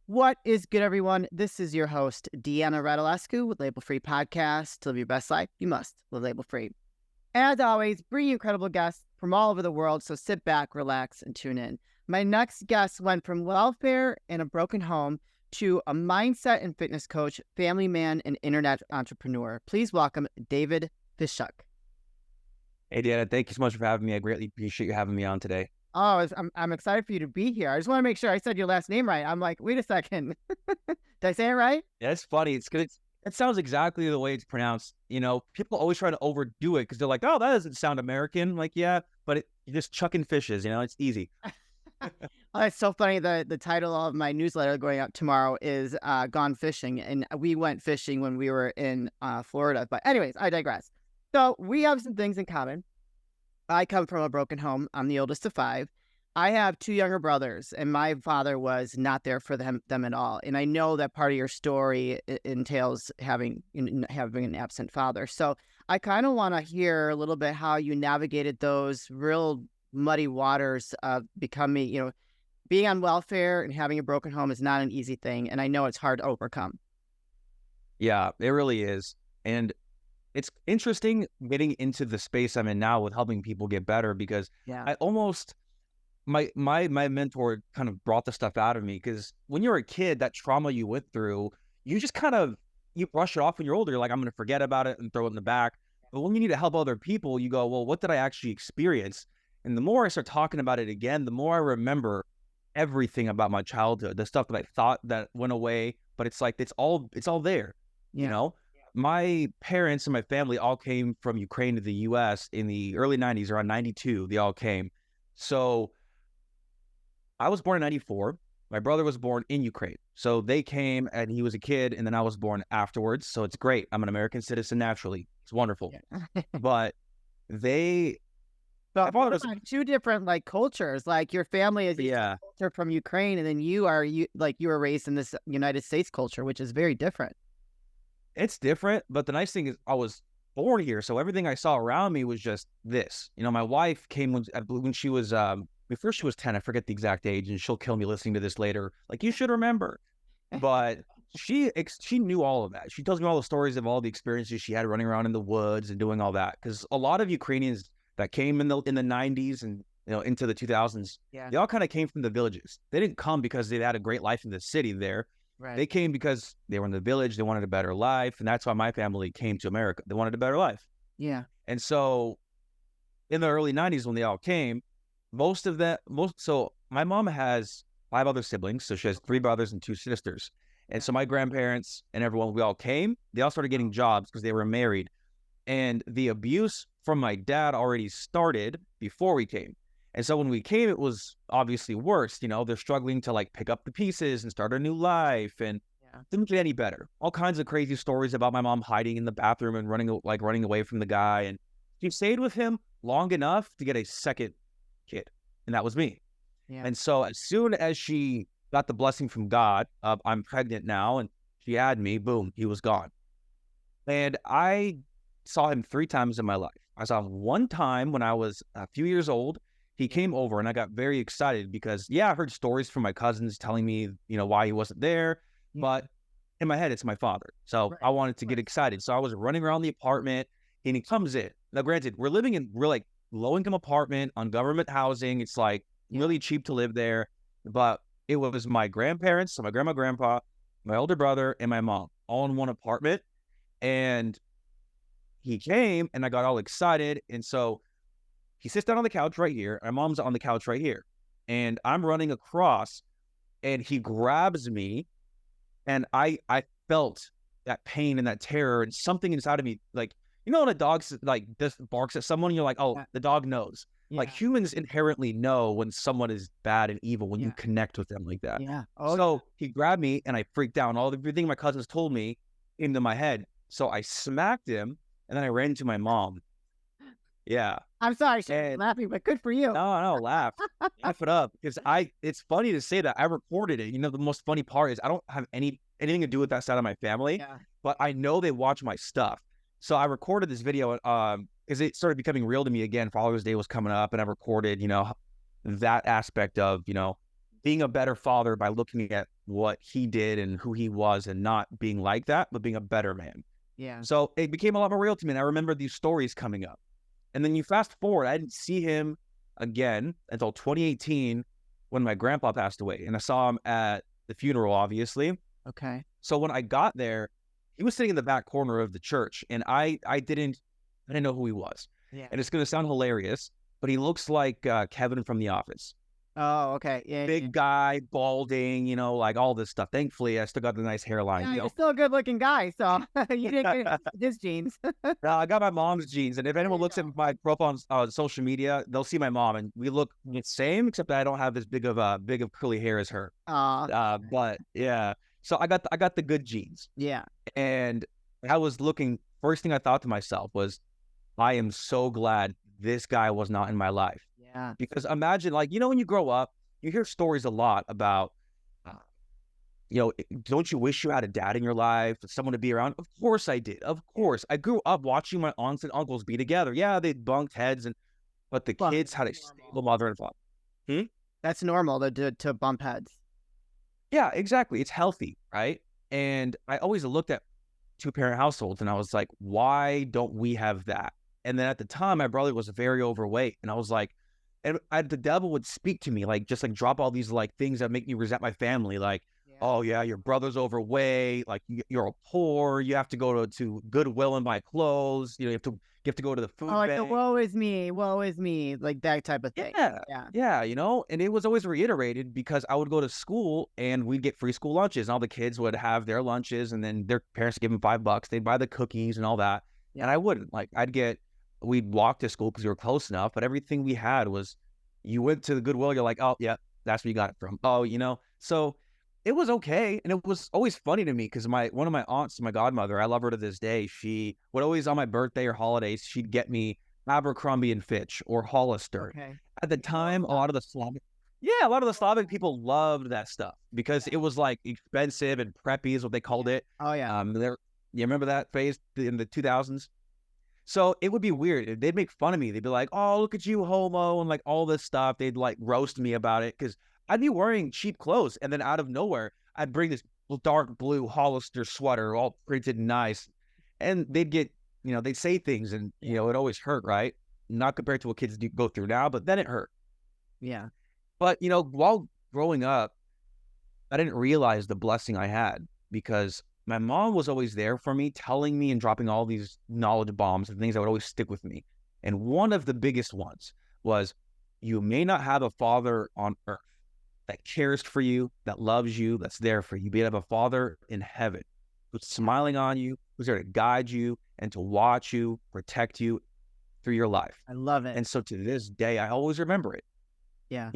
What is good, everyone? This is your host, Deanna Radulescu with Label Free Podcast. To live your best life, you must live label free. As always, bring incredible guests from all over the world, so sit back, relax, and tune in. My next guest went from welfare and a broken home to a mindset and fitness coach, family man, and internet entrepreneur. Please welcome David Fishchuk. Hey, Deanna, thank you so much for having me. I greatly appreciate you having me on today. Oh, I'm excited for you to be here. I just want to make sure I said your last name right. I'm like, wait a second. Did I say it right? Yeah, it's funny. It's good. It sounds exactly the way it's pronounced. You know, people always try to overdo it because they're like, oh, that doesn't sound American. Like, yeah, but you're just chucking fishes, it's easy. Oh, it's so funny. The title of my newsletter going out tomorrow is Gone Fishing. And we went fishing when we were in Florida. But anyways, I digress. So we have some things in common. I come from a broken home. I'm the oldest of 5. I have 2 younger brothers, and my father was not there for them at all. And I know that part of your story entails having an absent father. So I kind of want to hear a little bit how you navigated those real muddy waters of becoming, being on welfare and having a broken home is not an easy thing. And I know it's hard to overcome. Yeah, it really is. And it's interesting getting into the space I'm in now with helping people get better because Yeah. I almost my mentor kind of brought the stuff out of me because when you're a kid, that trauma you went through, you just you brush it off when you're older. You're like, I'm going to forget about it and throw it in the back. But when you need to help other people, you go, well, what did I actually experience? And the more I start talking about it again, the more I remember everything about my childhood, the stuff that I thought that went away, but it's like, it's all there, Yeah. My parents and my family all came from Ukraine to the US in the early 90s, around 92, they all came. So I was born in 94. My brother was born in Ukraine. So they came and he was a kid and then I was born afterwards. So it's great. I'm an American citizen naturally. It's wonderful. Yeah. But my But father we're was, on 2 different cultures. Like your family is yeah, culture from Ukraine, and then you were raised in this United States culture, which is very different. it's different. But the nice thing is I was born here. So everything I saw around me was just this. My wife came when she was, before she was 10, I forget the exact age, and she'll kill me listening to this later. Like, you should remember. But she knew all of that. She tells me all the stories of all the experiences she had running around in the woods and doing all that. Because a lot of Ukrainians that came in the 90s and into the 2000s, Yeah. they all kind of came from the villages. They didn't come because they had a great life in the city there. Right. They came because they were in the village. They wanted a better life, and that's why my family came to America. They wanted a better life. Yeah. And so in the early 90s when they all came, so my mom has 5 other siblings. So she has 3 brothers and 2 sisters. And so my grandparents and everyone, we all came. They all started getting jobs because they were married. And the abuse from my dad already started before we came. And so when we came, it was obviously worse. They're struggling to pick up the pieces and start a new life. And didn't get any better. All kinds of crazy stories about my mom hiding in the bathroom and running away from the guy. And she stayed with him long enough to get a second kid. And that was me. Yeah. And so as soon as she got the blessing from God of I'm pregnant now and she had me, boom, he was gone. And I saw him 3 times in my life. I saw him one time when I was a few years old. He came over and I got very excited because, I heard stories from my cousins telling me, why he wasn't there. Yeah. But in my head, it's my father. So Right. I wanted to get excited. So I was running around the apartment and he comes in. Now, granted, we're low-income apartment on government housing. It's really cheap to live there. But it was my grandparents, so my grandma, grandpa, my older brother, and my mom all in one apartment. And he came and I got all excited. And so he sits down on the couch right here. My mom's on the couch right here. And I'm running across and he grabs me. And I felt that pain and that terror and something inside of me. When a dog just barks at someone, you're like, oh, the dog knows. Yeah. Humans inherently know when someone is bad and evil when you connect with them like that. Yeah. So he grabbed me and I freaked out. And everything my cousins told me into my head. So I smacked him and then I ran to my mom. Yeah. I'm sorry, she's laughing, but good for you. No, laugh it up because it's funny to say that I recorded it. The most funny part is I don't have anything to do with that side of my family, but I know they watch my stuff. So I recorded this video because it started becoming real to me again. Father's Day was coming up and I recorded, that aspect of, being a better father by looking at what he did and who he was and not being like that, but being a better man. Yeah. So it became a lot more real to me. And I remember these stories coming up. And then you fast forward, I didn't see him again until 2018 when my grandpa passed away. And I saw him at the funeral, obviously. Okay. So when I got there, he was sitting in the back corner of the church, and I didn't know who he was. Yeah. And it's going to sound hilarious, but he looks like Kevin from The Office. Oh, okay. Yeah. Big guy, balding, like all this stuff. Thankfully, I still got the nice hairline. Yeah, you're still a good looking guy, so you didn't get his genes. I got my mom's genes, and if anyone looks at my profile on social media, they'll see my mom, and we look the same, except that I don't have as big of curly hair as her. But yeah, so I got the good genes. Yeah. And I was looking. First thing I thought to myself was, I am so glad this guy was not in my life. Yeah. Because imagine, like, when you grow up, you hear stories a lot about, don't you wish you had a dad in your life, someone to be around? Of course I did. Of course. I grew up watching my aunts and uncles be together. Yeah, they bunked heads, but the kids had a stable mother and father. That's normal to bump heads. Yeah, exactly. It's healthy, right? And I always looked at two-parent households, and I was like, why don't we have that? And then at the time, my brother was very overweight, and I was like, the devil would speak to me, like, just like drop all these like things that make me resent my family, like, oh yeah, your brother's overweight, like you're poor, you have to go to Goodwill and buy clothes, you have to go to the food like bank. the woe is me, like that type of thing. Yeah, and it was always reiterated because I would go to school and we'd get free school lunches, and all the kids would have their lunches, and then their parents give them $5, they'd buy the cookies and all that, and I wouldn't. Like, we'd walk to school because we were close enough, but everything we had was, you went to the Goodwill, you're like, oh yeah, that's where you got it from. Oh, so it was okay. And it was always funny to me because one of my aunts, my godmother, I love her to this day. She would always, on my birthday or holidays, she'd get me Abercrombie and Fitch or Hollister. Okay. At the time, a lot of the Slavic people loved that stuff because it was like expensive and preppy is what they called it. Oh yeah. You remember that phase in the 2000s? So it would be weird. They'd make fun of me. They'd be like, oh, look at you, homo, and like all this stuff. They'd like roast me about it because I'd be wearing cheap clothes. And then out of nowhere, I'd bring this dark blue Hollister sweater, all printed nice. And they'd get, they'd say things, and, it always hurt, right? Not compared to what kids go through now, but then it hurt. Yeah. But, while growing up, I didn't realize the blessing I had because my mom was always there for me, telling me and dropping all these knowledge bombs and things that would always stick with me. And one of the biggest ones was, you may not have a father on earth that cares for you, that loves you, that's there for you, but you have a father in heaven who's smiling on you, who's there to guide you and to watch you, protect you through your life. I love it. And so to this day, I always remember it. Yeah.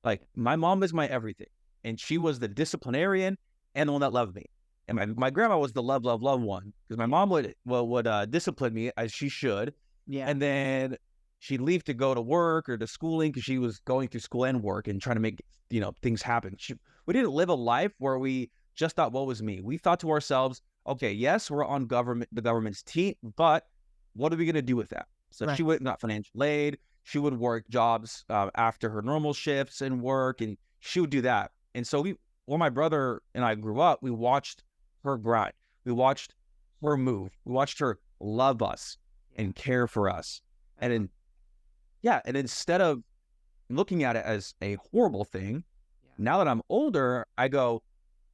Like, my mom is my everything. And she was the disciplinarian and the one that loved me. And my grandma was the love one, because my mom would discipline me as she should. Yeah. And then she'd leave to go to work or to schooling because she was going through school and work and trying to make, things happen. We didn't live a life where we just thought, what was me? We thought to ourselves, okay, yes, we're on the government's team, but what are we going to do with that? So she went and got financial aid. She would work jobs after her normal shifts and work, and she would do that. And so when my brother and I grew up, we watched her grind. We watched her move. We watched her love us and care for us. And instead of looking at it as a horrible thing, now that I'm older, I go,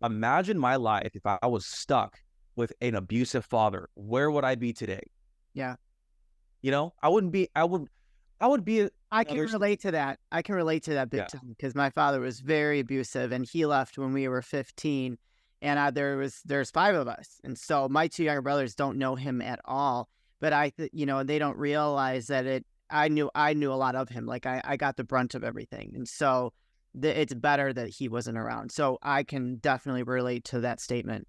imagine my life if I was stuck with an abusive father. Where would I be today? Yeah. I wouldn't be. I would be. I can relate to that. I can relate to that big time because my father was very abusive, and he left when we were 15, and there's 5 of us, and so my 2 younger brothers don't know him at all. But they don't realize that I knew a lot of him. Like I got the brunt of everything, and so it's better that he wasn't around. So I can definitely relate to that statement.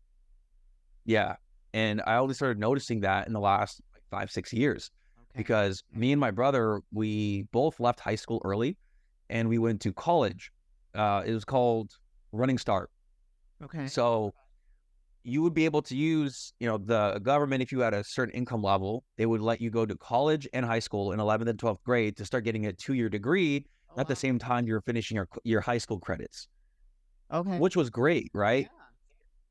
Yeah, and I only started noticing that in the last 5-6 years. Because me and my brother, we both left high school early, and we went to college. It was called Running Start. Okay. So you would be able to use, the government, if you had a certain income level, they would let you go to college and high school in 11th and 12th grade to start getting a 2-year degree Oh, at the wow. same time you're finishing your high school credits, Okay. which was great, Yeah. right?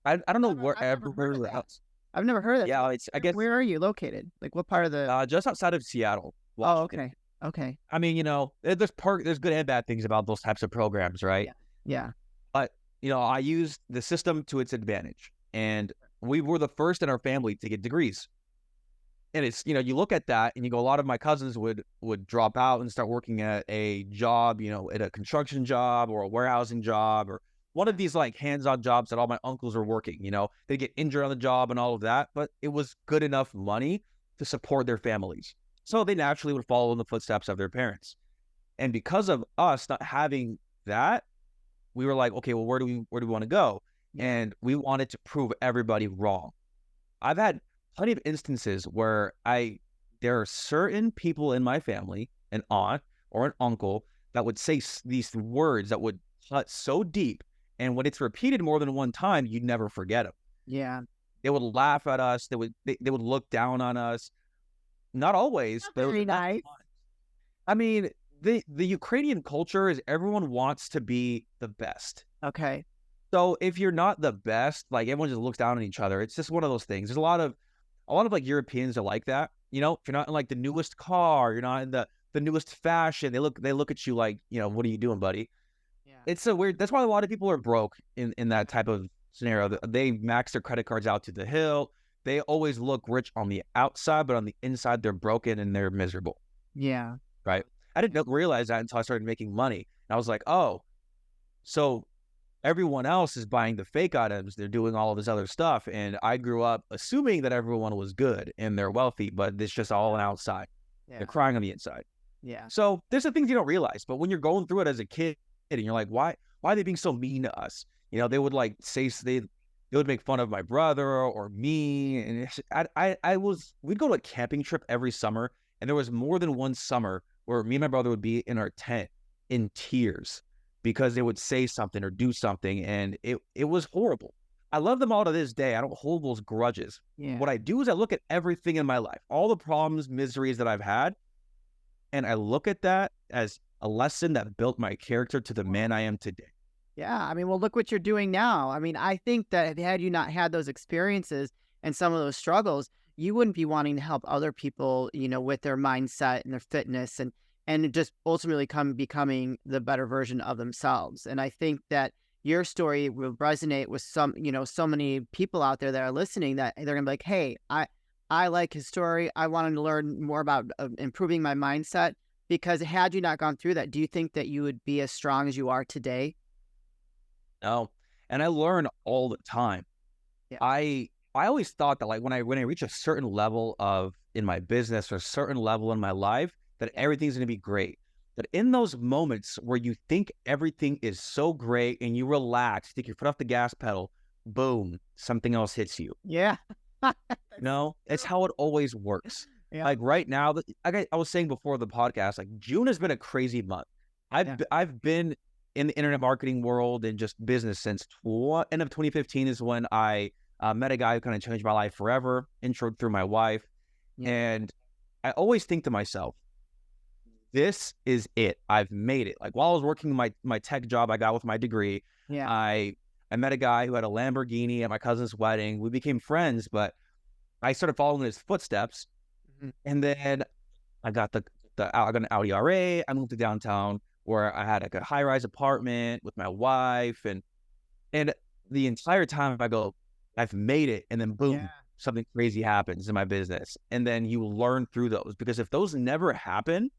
I don't know I've never heard of where that. else. I've never heard of that. Yeah, it's I guess Where are you located? Like what part of the? just outside of Seattle, Oh, Washington. okay. Okay. I mean, there's good and bad things about those types of programs, right? Yeah. Yeah. But I used the system to its advantage, and we were the first in our family to get degrees. And it's you look at that and you go, a lot of my cousins would drop out and start working at a job, at a construction job or a warehousing job or one of these like hands-on jobs that all my uncles are working. They get injured on the job and all of that, but it was good enough money to support their families, so they naturally would follow in the footsteps of their parents. And because of us not having that, we were like, okay, well, where do we want to go? Yeah. And we wanted to prove everybody wrong. I've had plenty of instances where there are certain people in my family, an aunt or an uncle, that would say these words that would cut so deep. And when it's repeated more than one time, you never forget them. Yeah. They would laugh at us. They would look down on us. Not always, Not but very at nice. times. I mean, the Ukrainian culture is everyone wants to be the best. Okay. So if you're not the best, like everyone just looks down on each other. It's just one of those things. There's a lot of like Europeans are like that. If you're not in like the newest car, you're not in the newest fashion, they look at you like, what are you doing, buddy? Yeah. It's so weird. That's why a lot of people are broke in that type of scenario. They max their credit cards out to the hill. They always look rich on the outside, but on the inside they're broken and they're miserable. Yeah. Right? I didn't realize that until I started making money. And I was like, oh, so everyone else is buying the fake items. They're doing all of this other stuff. And I grew up assuming that everyone was good and they're wealthy, but it's just all outside. Yeah. They're crying on the inside. Yeah. So there's the things you don't realize. But when you're going through it as a kid and you're like, why are they being so mean to us? They would like say, they would make fun of my brother or me. And we'd go to a camping trip every summer. And there was more than one summer where me and my brother would be in our tent in tears because they would say something or do something, and it was horrible. I love them all to this day. I don't hold those grudges. Yeah. What I do is I look at everything in my life, all the problems, miseries that I've had, and I look at that as a lesson that built my character to the man I am today. Yeah. I mean, well, look what you're doing now. I mean, I think that had you not had those experiences and some of those struggles, you wouldn't be wanting to help other people, with their mindset and their fitness and just ultimately becoming the better version of themselves. And I think that your story will resonate with so many people out there that are listening, that they're gonna be like, hey, I like his story. I wanted to learn more about improving my mindset, because had you not gone through that, do you think that you would be as strong as you are today? No, and I learn all the time. Yeah. I always thought that like when I reach a certain level in my business or a certain level in my life, that everything's going to be great. But in those moments where you think everything is so great and you relax, take your foot off the gas pedal, boom, something else hits you. Yeah. It's how it always works. Yeah. Like right now, I was saying before the podcast, like June has been a crazy month. I've been in the internet marketing world and just business since end of 2015 is when I met a guy who kind of changed my life forever, introed through my wife. Yeah. And I always think to myself, this is it. I've made it. Like while I was working my tech job I got with my degree, Yeah. I met a guy who had a Lamborghini at my cousin's wedding. We became friends, but I started following in his footsteps. Mm-hmm. And then I got I got an Audi RA. I moved to downtown where I had like a high-rise apartment with my wife, and the entire time I go, I've made it, and then boom, something crazy happens in my business. And then you learn through those, because if those never happen,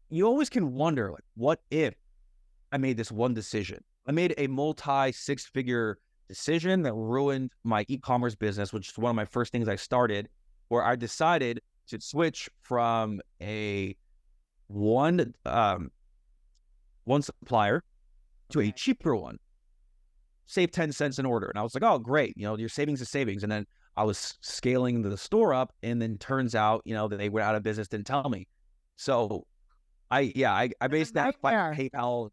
you always can wonder, like, what if I made this one decision? I made a multi-six-figure decision that ruined my e-commerce business, which is one of my first things I started, where I decided to switch from a one supplier to a cheaper one, save 10 cents an order. And I was like, oh, great. Your savings is savings. And then I was scaling the store up, and then turns out, that they went out of business, didn't tell me. So I based that by PayPal.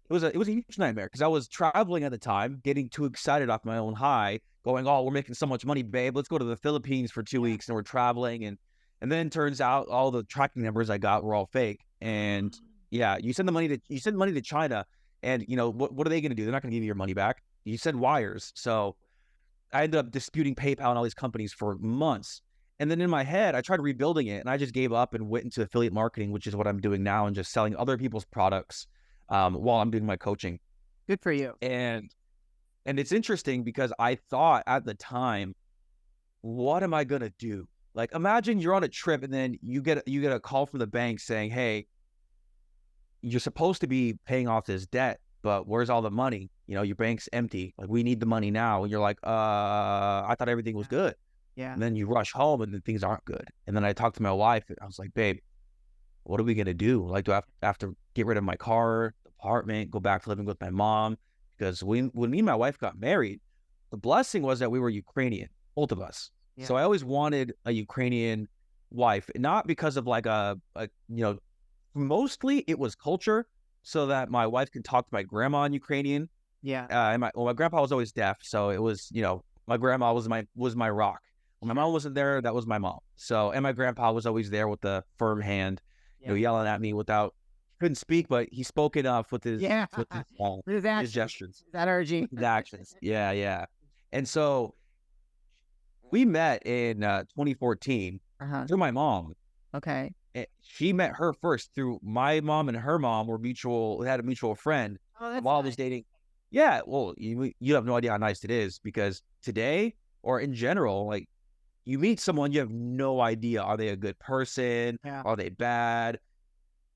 It was a huge nightmare, because I was traveling at the time, getting too excited off my own high, going, oh, we're making so much money, babe. Let's go to the Philippines for 2 weeks. And we're traveling. And then turns out all the tracking numbers I got were all fake. And, Yeah, you send money to China, and what are they going to do? They're not going to give you your money back. You send wires. So I ended up disputing PayPal and all these companies for months. And then in my head, I tried rebuilding it, and I just gave up and went into affiliate marketing, which is what I'm doing now, and just selling other people's products while I'm doing my coaching. Good for you. And it's interesting because I thought at the time, what am I gonna do? Like, imagine you're on a trip and then you get a call from the bank saying, "Hey, you're supposed to be paying off this debt, but where's all the money? Your bank's empty. Like, we need the money now." And you're like, I thought everything was good. Yeah. And then you rush home and then things aren't good. And then I talked to my wife and I was like, "Babe, what are we gonna do? Like, do I have to get rid of my car, apartment, go back to living with my mom?" Because when me and my wife got married, the blessing was that we were Ukrainian, both of us. Yeah. So I always wanted a Ukrainian wife, not because of like mostly it was culture, so that my wife could talk to my grandma in Ukrainian. Yeah. And my grandpa was always deaf, so it was my grandma was my rock. When my mom wasn't there, that was my mom. So, and my grandpa was always there with the firm hand, yelling at me couldn't speak, but he spoke enough with his his gestures, his energy, his actions. Yeah. And so we met in 2014 through my mom. Okay. She met her first through my mom, and her mom had a mutual friend while I was dating. Yeah, well, you have no idea how nice it is, because today, or in general, like, you meet someone, you have no idea, are they a good person? Yeah. Are they bad?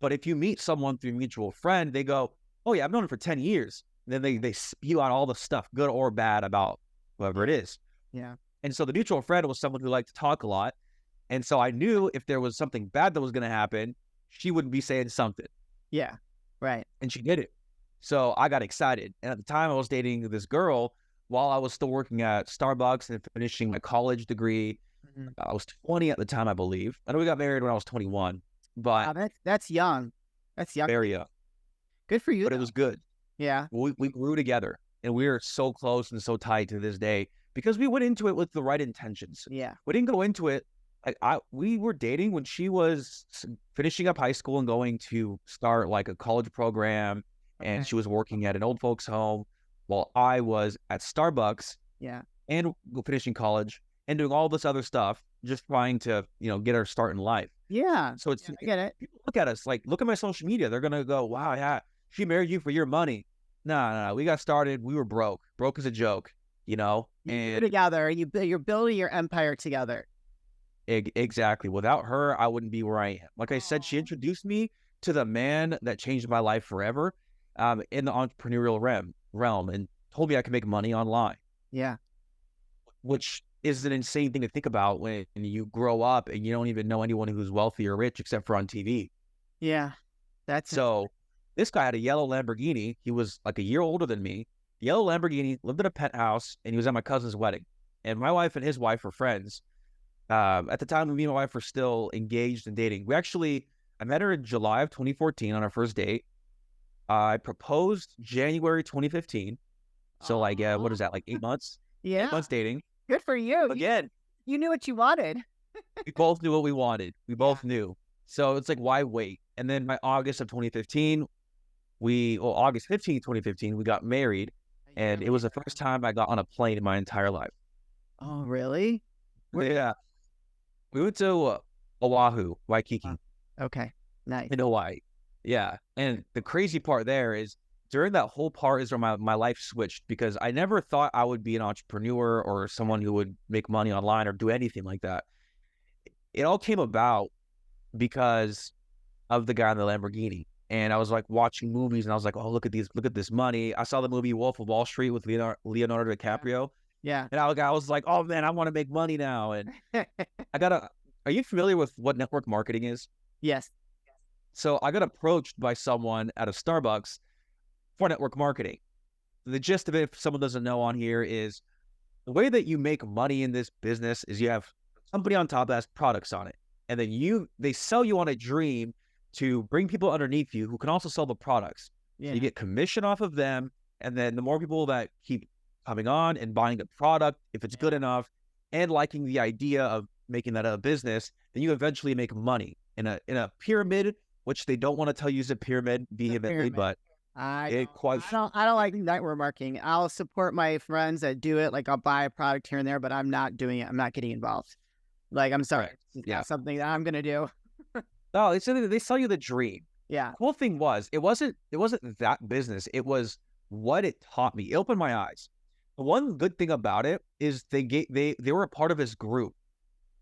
But if you meet someone through a mutual friend, they go, "Oh yeah, I've known him for 10 years." And then they spew out all the stuff, good or bad, about whoever it is. Yeah. And so the mutual friend was someone who liked to talk a lot. And so I knew if there was something bad that was going to happen, she would be saying something. Yeah. Right. And she did it. So I got excited. And at the time I was dating this girl while I was still working at Starbucks and finishing my college degree. I was 20 at the time, I believe. I know we got married when I was 21, but that's young. That's young. Very young. Good for you. But it was good. Yeah. We grew together, and we are so close and so tight to this day because we went into it with the right intentions. Yeah. We didn't go into it. We were dating when she was finishing up high school and going to start like a college program, and she was working at an old folks home while I was at Starbucks. Yeah. And finishing college and doing all this other stuff, just trying to, get our start in life. Yeah. So I get it. People look at us, like, look at my social media. They're going to go, "Wow, yeah, she married you for your money." No. We got started. We were broke as a joke, and together, you're building your empire together. Exactly. Without her, I wouldn't be where I am. Like I said, she introduced me to the man that changed my life forever, in the entrepreneurial realm, and told me I could make money online. Yeah. Which is an insane thing to think about when you grow up and you don't even know anyone who's wealthy or rich except for on TV. Yeah. This guy had a yellow Lamborghini. He was like a year older than me. Yellow Lamborghini, lived in a penthouse, and he was at my cousin's wedding. And my wife and his wife were friends. At the time, me and my wife were still engaged and dating. I met her in July of 2014 on our first date. I proposed January 2015. So what is that, like 8 months? Yeah. 8 months dating. Good for you. Again, you knew what you wanted. we both knew what we wanted. We both knew. So it's like, why wait? And then by August of 2015, August 15th, 2015, we got married. And it was the first time I got on a plane in my entire life. Oh, really? Yeah. We went to Oahu, Waikiki. Okay. Nice. In Hawaii. Yeah. And the crazy part there is, during that whole part is where my life switched, because I never thought I would be an entrepreneur or someone who would make money online or do anything like that. It all came about because of the guy in the Lamborghini. And I was like watching movies and I was like, "Oh, look at this money." I saw the movie Wolf of Wall Street with Leonardo DiCaprio. Yeah. And I was like, "Oh man, I want to make money now." And are you familiar with what network marketing is? Yes. So I got approached by someone at a Starbucks for network marketing. The gist of it, if someone doesn't know on here, is the way that you make money in this business is you have a company on top that has products on it. And then they sell you on a dream to bring people underneath you who can also sell the products. Yeah. So you get commission off of them. And then the more people that keep coming on and buying the product, if it's good enough, and liking the idea of making that a business, then you eventually make money in a pyramid which they don't want to tell you is a pyramid The vehemently, pyramid. but I it don't. quite, I don't like network marketing. I'll support my friends that do it. Like I'll buy a product here and there, but I'm not doing it. I'm not getting involved. Like I'm sorry, right. it's Yeah. not something that I'm gonna do. No, they sell you the dream. Yeah. Cool thing was, it wasn't that business. It was what it taught me. It opened my eyes. The one good thing about it is they were a part of this group.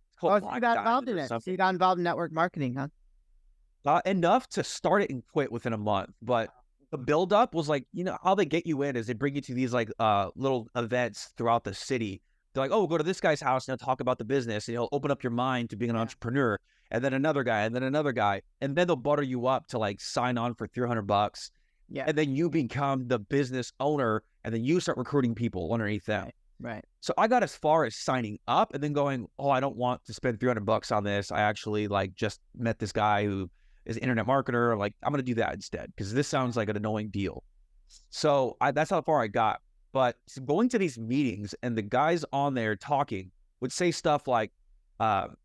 It's called Oh, so you Black got involved Diamond in or it. So something. you got involved in network marketing, huh? Enough to start it and quit within a month. But the build up was like, how they get you in is they bring you to these like little events throughout the city. They're like, oh, go to this guy's house and he'll talk about the business and he'll open up your mind to being an entrepreneur. And then another guy, and then another guy, and then they'll butter you up to like sign on for $300. Yeah. And then you become the business owner, and then you start recruiting people underneath them. Right. So I got as far as signing up and then going, oh, I don't want to spend $300 on this. I actually like just met this guy who is an internet marketer. Like, I'm going to do that instead because this sounds like an annoying deal. So that's how far I got. But going to these meetings and the guys on there talking would say stuff like, have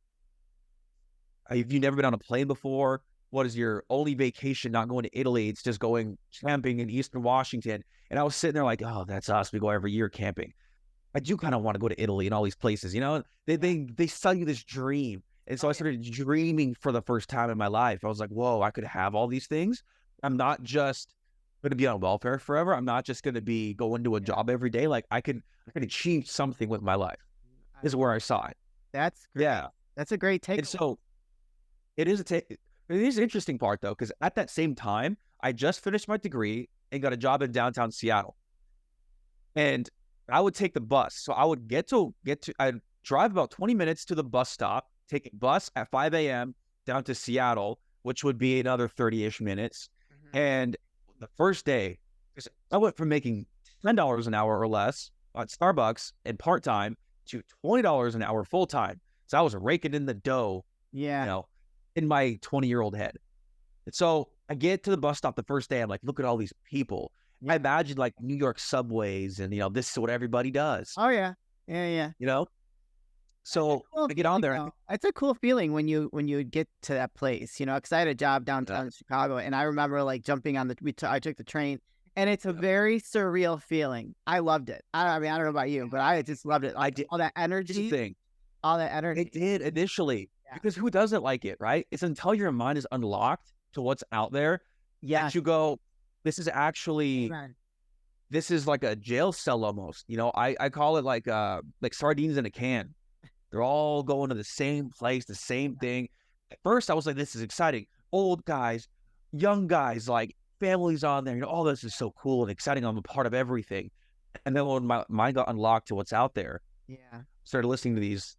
you never been on a plane before? What is your only vacation not going to Italy? It's just going camping in Eastern Washington. And I was sitting there like, oh, that's us. We go every year camping. I do kind of want to go to Italy and all these places. They sell you this dream. And so I started dreaming for the first time in my life. I was like, whoa, I could have all these things. I'm not just going to be on welfare forever. I'm not just going to be going to a job every day. Like I could achieve something with my life. This is where I saw it. That's great. Yeah. That's a great take. And so it is it is an interesting part though, because at that same time, I just finished my degree and got a job in downtown Seattle. And I would take the bus. So I would I'd drive about 20 minutes to the bus stop, take a bus at 5 a.m. down to Seattle, which would be another 30-ish minutes. And the first day, I went from making $10 an hour or less at Starbucks and part-time to $20 an hour full-time. So I was raking in the dough, in my 20-year-old head. And so I get to the bus stop the first day. I'm like, look at all these people. I imagine like New York subways and, this is what everybody does. Oh, yeah. Yeah. So cool I get on there. It's a cool feeling when you get to that place, because I had a job downtown Chicago, and I remember like jumping on I took the train, and it's a very surreal feeling. I loved it. I mean, I don't know about you, but I just loved it. I did. All that energy. Thing. All that energy. It did initially, because who doesn't like it, right? It's until your mind is unlocked to what's out there that you go, this is actually, this is like a jail cell almost. I call it like sardines in a can. They're all going to the same place, the same thing. At first, I was like, this is exciting. Old guys, young guys, like families on there. All this is so cool and exciting. I'm a part of everything. And then when my mind got unlocked to what's out there, started listening to these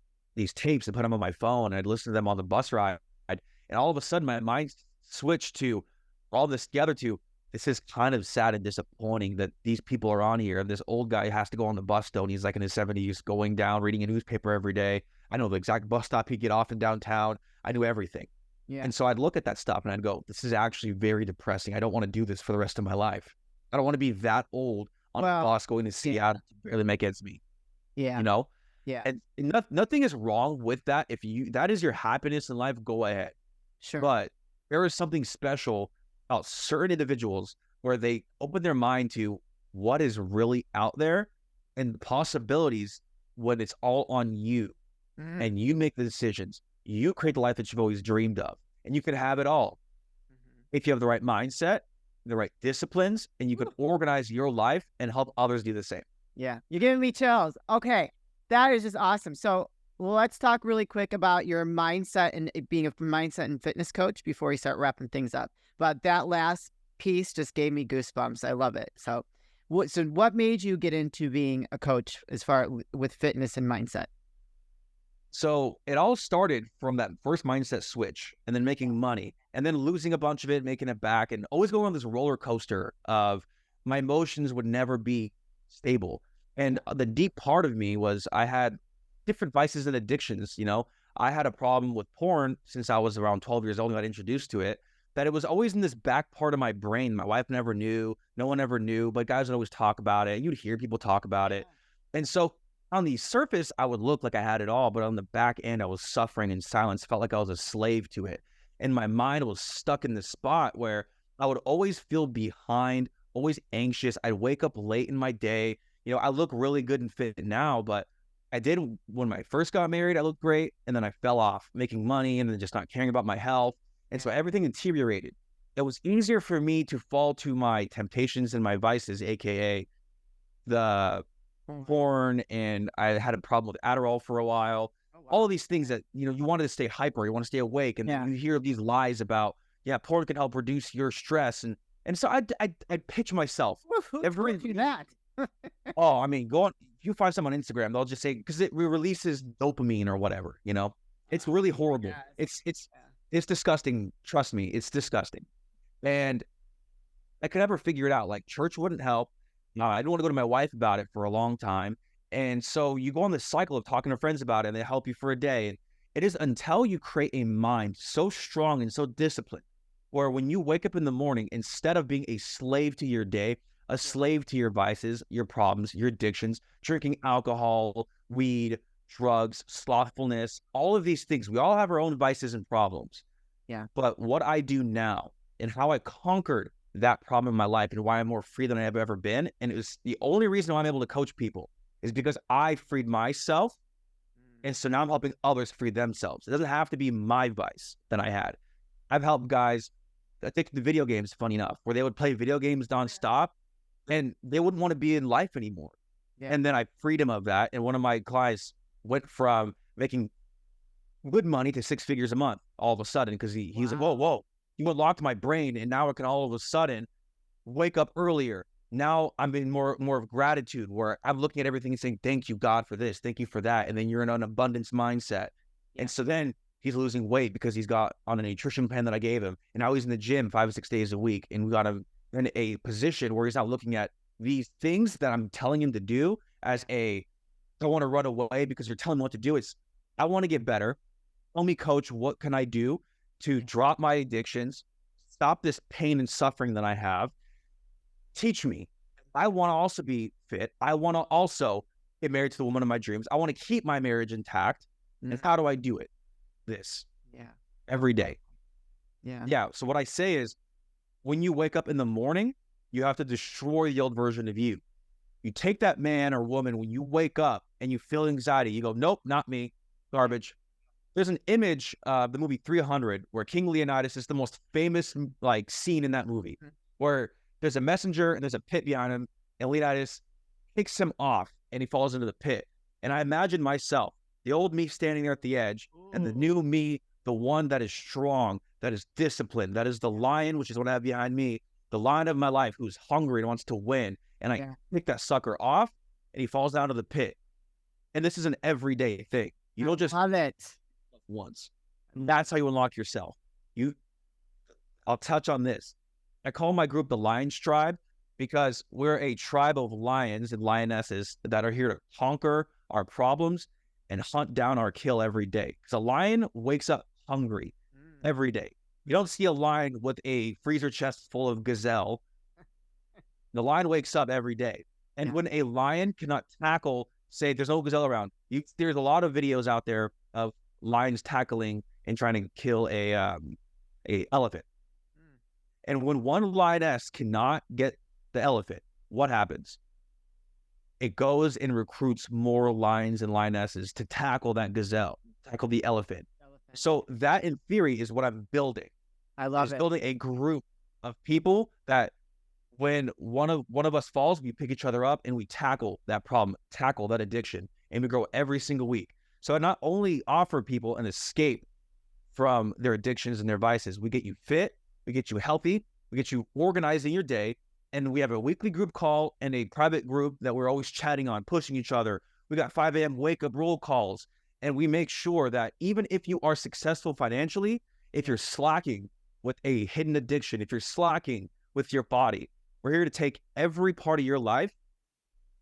tapes and put them on my phone. And I'd listen to them on the bus ride. And all of a sudden, my mind switched to all this together to, this is kind of sad and disappointing that these people are on here. And this old guy has to go on the bus still. And he's like in his 70s going down, reading a newspaper every day. I know the exact bus stop he'd get off in downtown. I knew everything. And so I'd look at that stuff and I'd go, this is actually very depressing. I don't want to do this for the rest of my life. I don't want to be that old on a bus going to Seattle to barely make ends meet. And nothing is wrong with that. If that is your happiness in life, go ahead. Sure. But there is something special about certain individuals where they open their mind to what is really out there and the possibilities when it's all on you and you make the decisions. You create the life that you've always dreamed of, and you can have it all if you have the right mindset, the right disciplines, and you can organize your life and help others do the same. Yeah. You're giving me chills. Okay. That is just awesome. So let's talk really quick about your mindset and being a mindset and fitness coach before we start wrapping things up. But that last piece just gave me goosebumps. I love it. So what made you get into being a coach as far with fitness and mindset? So it all started from that first mindset switch and then making money and then losing a bunch of it, making it back, and always going on this roller coaster of my emotions would never be stable. And the deep part of me was I had different vices and addictions. I had a problem with porn since I was around 12 years old and got introduced to it, that it was always in this back part of my brain. My wife never knew, no one ever knew, but guys would always talk about it. You'd hear people talk about it. And so on the surface, I would look like I had it all, but on the back end, I was suffering in silence, felt like I was a slave to it. and my mind was stuck in this spot where I would always feel behind, always anxious. I'd wake up late in my day. I look really good and fit now, but I did when I first got married, I looked great, and then I fell off making money and then just not caring about my health. And so everything deteriorated. It was easier for me to fall to my temptations and my vices, aka the porn, and I had a problem with Adderall for a while. All of these things that, you wanted to stay hyper, you want to stay awake, and you hear these lies about, porn can help reduce your stress. And so I'd pitch myself. Who told you that? Oh, I mean, go on. If you find someone on Instagram, they'll just say, because it releases dopamine or whatever, It's really horrible. It's disgusting. Trust me, it's disgusting. And I could never figure it out. Like, church wouldn't help. I didn't want to go to my wife about it for a long time. And so you go on this cycle of talking to friends about it, and they help you for a day. And it is until you create a mind so strong and so disciplined, where when you wake up in the morning, instead of being a slave to your day, a slave to your vices, your problems, your addictions, drinking alcohol, weed, drugs, slothfulness, all of these things, we all have our own vices and problems. Yeah. But what I do now and how I conquered that problem in my life and why I'm more free than I have ever been, and it was the only reason why I'm able to coach people, is because I freed myself. And so now I'm helping others free themselves. It doesn't have to be my vice that I had. I've helped guys addicted to video games, funny enough, where they would play video games nonstop and they wouldn't want to be in life anymore. Yeah. And then I freed him of that. And one of my clients went from making good money to 6 figures a month all of a sudden, because he's like, whoa, you unlocked my brain, and now I can all of a sudden wake up earlier. Now I'm in more of gratitude, where I'm looking at everything and saying, thank you, God, for this. Thank you for that. And then you're in an abundance mindset. Yeah. And so then he's losing weight because he's got on a nutrition plan that I gave him. And now he's in the gym 5 or 6 days a week. And we got him in a position where he's not looking at these things that I'm telling him to do as I want to run away because you're telling me what to do. It's, I want to get better. Tell me, coach, what can I do to drop my addictions, stop this pain and suffering that I have? Teach me. I want to also be fit. I want to also get married to the woman of my dreams. I want to keep my marriage intact. And how do I do it? Every day. Yeah. So what I say is, when you wake up in the morning, you have to destroy the old version of you. You take that man or woman, when you wake up and you feel anxiety, you go, nope, not me, garbage. There's an image of the movie 300 where King Leonidas is the most famous scene in that movie, where there's a messenger and there's a pit behind him, and Leonidas kicks him off and he falls into the pit. And I imagine myself, the old me standing there at the edge, and the new me, the one that is strong, that is disciplined, that is the lion, which is what I have behind me, the lion of my life, who's hungry and wants to win. And I pick that sucker off, and he falls down to the pit. And this is an everyday thing. You don't just love it once. And that's how you unlock yourself. I'll touch on this. I call my group the Lions Tribe because we're a tribe of lions and lionesses that are here to conquer our problems and hunt down our kill every day. Because a lion wakes up hungry every day. You don't see a lion with a freezer chest full of gazelle. The lion wakes up every day. And when a lion cannot tackle, say there's no gazelle around, there's a lot of videos out there of lions tackling and trying to kill a elephant. And when one lioness cannot get the elephant, what happens? It goes and recruits more lions and lionesses to tackle that gazelle, tackle the elephant. So that, in theory, is what I'm building. I love it. Building a group of people that, when one of us falls, we pick each other up and we tackle that problem, tackle that addiction, and we grow every single week. So I not only offer people an escape from their addictions and their vices, we get you fit, we get you healthy, we get you organized in your day, and we have a weekly group call and a private group that we're always chatting on, pushing each other. We got 5 a.m. wake up roll calls, and we make sure that even if you are successful financially, if you're slacking with a hidden addiction, if you're slacking with your body, we're here to take every part of your life,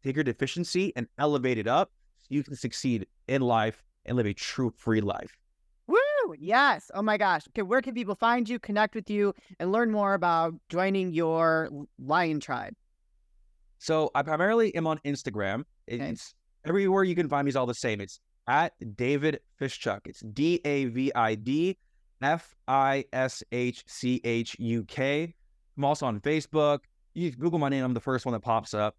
take your deficiency and elevate it up so you can succeed in life and live a true free life. Woo! Yes. Oh my gosh. Okay, where can people find you, connect with you, and learn more about joining your Lion Tribe? So I primarily am on Instagram. It's everywhere you can find me is all the same. It's at David Fishchuk. It's DAVID Fishchuk. I'm also on Facebook. You Google my name, I'm the first one that pops up.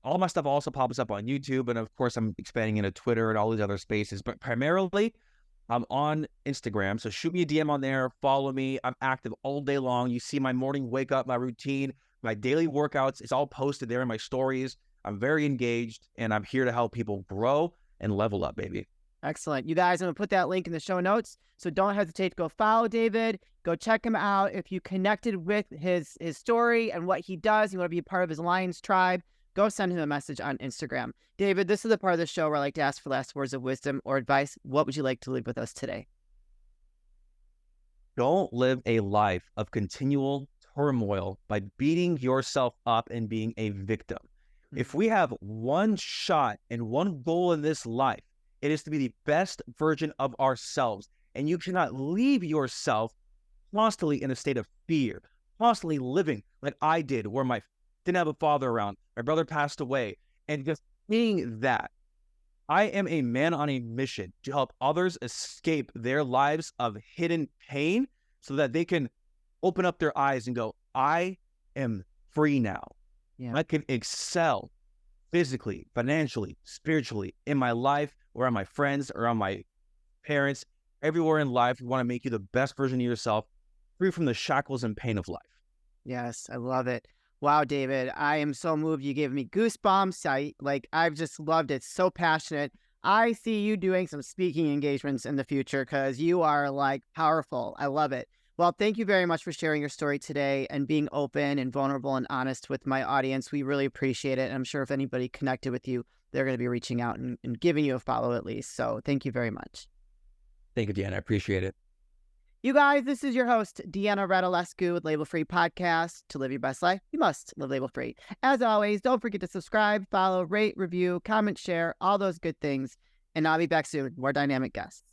All my stuff also pops up on YouTube, and of course, I'm expanding into Twitter and all these other spaces. But primarily, I'm on Instagram, so shoot me a DM on there. Follow me. I'm active all day long. You see my morning wake up, my routine, my daily workouts. It's all posted there in my stories. I'm very engaged, and I'm here to help people grow and level up, baby. Excellent. You guys, I'm going to put that link in the show notes. So don't hesitate to go follow David. Go check him out. If you connected with his story and what he does, you want to be a part of his Lions tribe, go send him a message on Instagram. David, this is the part of the show where I like to ask for last words of wisdom or advice. What would you like to leave with us today? Don't live a life of continual turmoil by beating yourself up and being a victim. If we have one shot and one goal in this life, it is to be the best version of ourselves. And you cannot leave yourself constantly in a state of fear, constantly living like I did, where I didn't have a father around, my brother passed away, and just being that. I am a man on a mission to help others escape their lives of hidden pain so that they can open up their eyes and go, I am free now. Yeah. I can excel physically, financially, spiritually, in my life, or on my friends, or on my parents. Everywhere in life, we want to make you the best version of yourself, free from the shackles and pain of life. Yes, I love it. Wow, David, I am so moved. You gave me goosebumps. I've just loved it. So passionate. I see you doing some speaking engagements in the future because you are powerful. I love it. Well, thank you very much for sharing your story today and being open and vulnerable and honest with my audience. We really appreciate it. And I'm sure if anybody connected with you, they're going to be reaching out and giving you a follow at least. So thank you very much. Thank you, Deanna. I appreciate it. You guys, this is your host, Deanna Radulescu with Label Free Podcast. To live your best life, you must live label free. As always, don't forget to subscribe, follow, rate, review, comment, share, all those good things. And I'll be back soon with more dynamic guests.